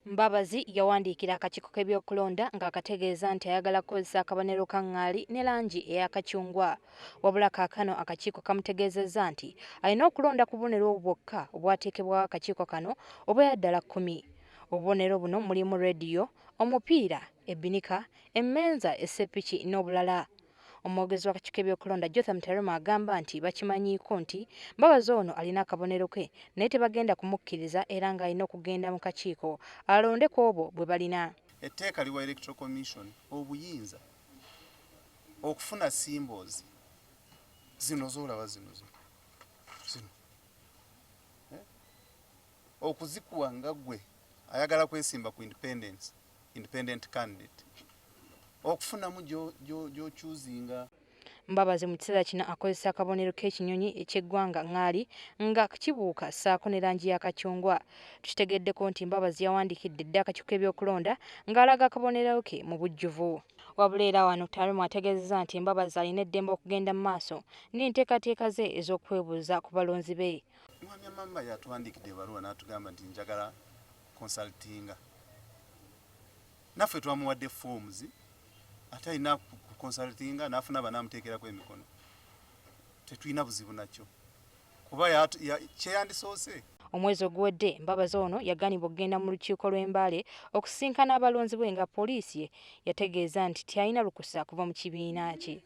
Mbabazi yawandiikira akakiiko k'ebyokulonda ng'akategeeza nti ayagala kukozesa akabonero ka ŋŋaali ne langi eya kacungwa. Wabula kaakano akakiiko kamutegeezezza nti alina okulonda ku bubonero bwokka obwateekebwawo akakiiko kano obwera ddala 10. Obubonero buno mulimu leediyo, omupiira, ebbinika, emmenza, esseppiki n'obulala. Omwogezi w'akakiiko k'ebyokulonda Jotham Taruma agamba nti bakimanyiiko nti Mbabazi ono alina akabonero ke naye tebagenda kumukkiriza era ng'alina okugenda mu kakiiko alonde ku obwo bwe balina. Etteeka liwa Electoral Commission obuyinza okufuna symbols zino z'olaba zino okuzikuwa nga ggwe ayagala kwesimba ku independent candidate okufunamu gy'okyuzinga. Mbabazi mu kiseera kino akozesa akabonero k'ekinyonyi eky'eggwanga ŋŋaali nga kibuuka ssaako ne langi ya kacungwa. Tukitegeddeko nti Mbabazi yawandiikidde dda akakiiko k'ebyokulonda ng'alaga akabonero ke mu bujjuvu. Wabula era wano Taruma ategeezezza nti Mbabazi alina eddembe okugenda mu maaso n'enteekateeka ze ez'okwebuuza ku balonzi be. Mwami Amamba yatuwandiikidde ebaluwa n'atugamba nti njagala consultinga. Naffe twamuwadde forms ate alina kukonsaltinga n'afuna banaamuteekerako emikono. Tetulina buzibu nakyo kuba kyeyandisoose. Omwezi oguwedde Mbabazi ono yaganibwa okugenda mu lukiiko lw'e okusisinkana abalonzi bwe nga poliisi yategeeza nti tyalina lukusa kuva mu kibiina kye.